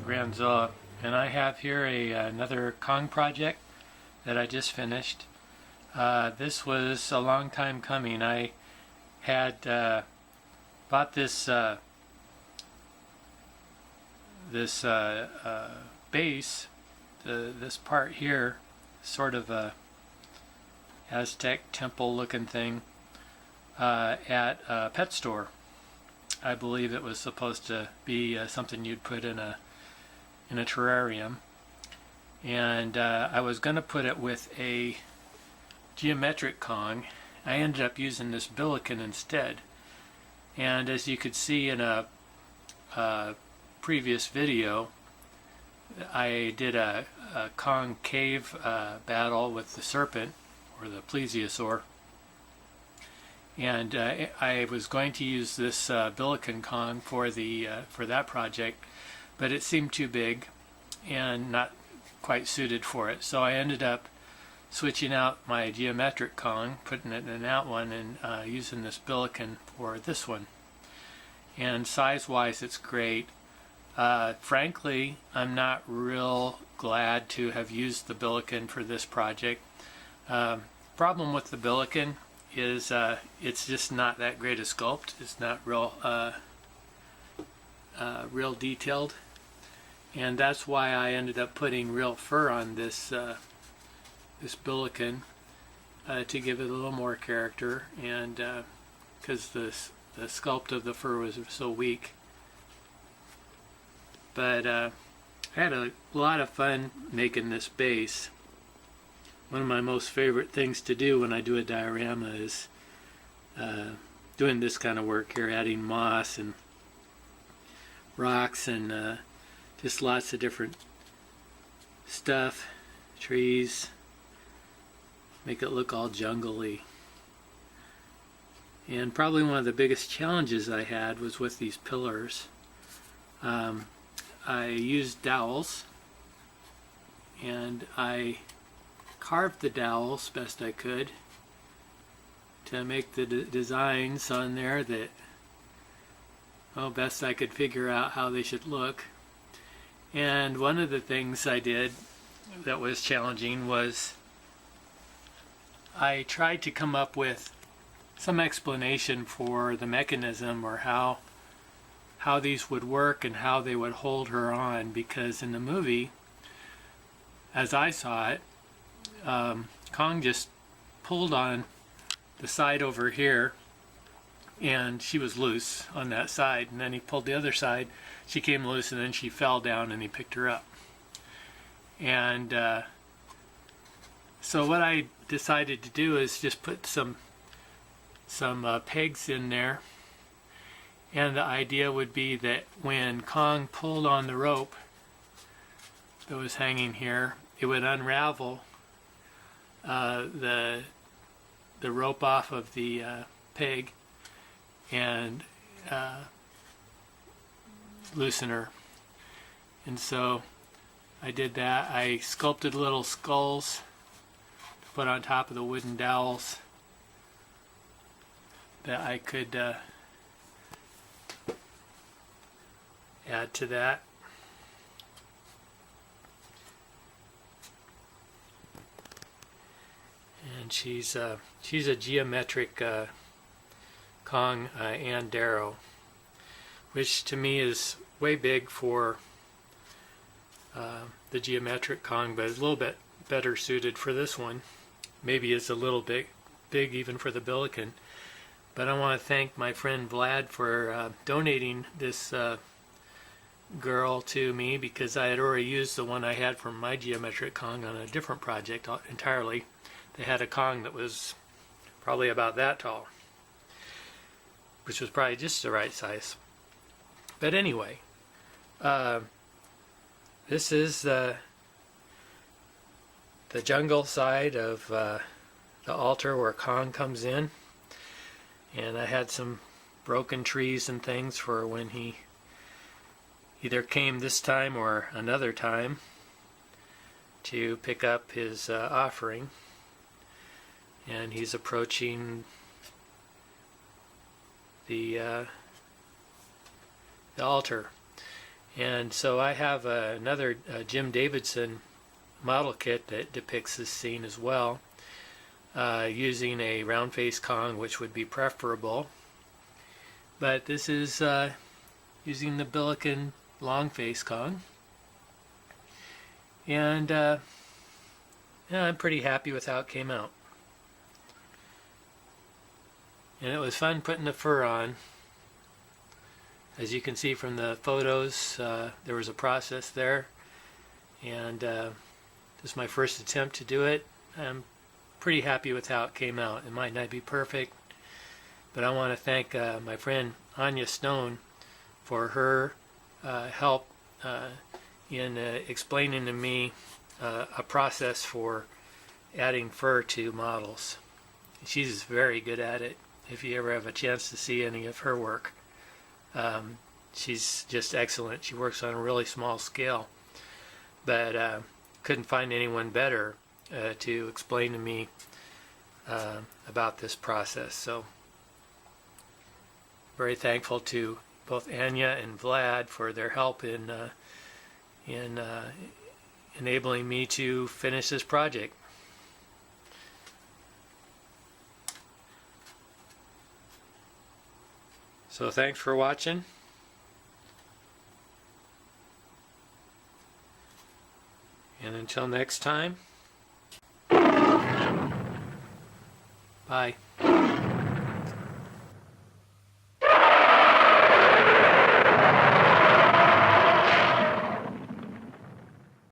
Granzoa, and I have here another Kong project that I just finished. This was a long time coming. I had bought this base, this part here, sort of a Aztec temple looking thing, at a pet store. I believe it was supposed to be something you'd put in a terrarium, and I was going to put it with a geometric Kong. I ended up using this Billiken instead, and as you could see in a previous video, I did a Kong cave battle with the serpent, or the plesiosaur, and I was going to use this Billiken Kong for that project, but it seemed too big and not quite suited for it. So I ended up switching out my geometric Kong, putting it in that one, and using this Billiken for this one. And size-wise, it's great. Frankly, I'm not real glad to have used the Billiken for this project. Problem with the Billiken is it's just not that great a sculpt. It's not real detailed, and that's why I ended up putting real fur on this Billiken to give it a little more character, and because the sculpt of the fur was so weak. But I had a lot of fun making this base. One of my most favorite things to do when I do a diorama is doing this kind of work here, adding moss and rocks and just lots of different stuff, trees, make it look all jungly. And probably one of the biggest challenges I had was with these pillars. I used dowels, and I carved the dowels best I could to make the designs on there that, well, best I could figure out how they should look. And one of the things I did that was challenging was I tried to come up with some explanation for the mechanism, or how these would work and how they would hold her on, because in the movie, as I saw it, Kong just pulled on the side over here, and she was loose on that side, and then he pulled the other side, she came loose, and then she fell down and he picked her up. And so what I decided to do is just put some pegs in there, and the idea would be that when Kong pulled on the rope that was hanging here, it would unravel the rope off of the peg and loosen her. And so I did that. I sculpted little skulls to put on top of the wooden dowels that I could add to that. and she's a geometric Kong Ann Darrow, which to me is way big for the geometric Kong, but a little bit better suited for this one. Maybe it's a little big even for the Billiken. But I want to thank my friend Vlad for donating this girl to me, because I had already used the one I had from my geometric Kong on a different project entirely. They had a Kong that was probably about that tall, which was probably just the right size. But anyway, this is the jungle side of the altar where Kong comes in. And I had some broken trees and things for when he either came this time or another time to pick up his offering. And he's approaching the altar. And so I have another Jim Davidson model kit that depicts this scene as well, using a round face Kong, which would be preferable. But this is using the Billiken long face Kong. And yeah, I'm pretty happy with how it came out. And it was fun putting the fur on. As you can see from the photos, there was a process there. And this is my first attempt to do it. I'm pretty happy with how it came out. It might not be perfect, but I want to thank my friend Anya Stone for her help in explaining to me a process for adding fur to models. She's very good at it. If you ever have a chance to see any of her work, she's just excellent. She works on a really small scale, but couldn't find anyone better to explain to me about this process. So very thankful to both Anya and Vlad for their help in enabling me to finish this project. So thanks for watching. And until next time, bye.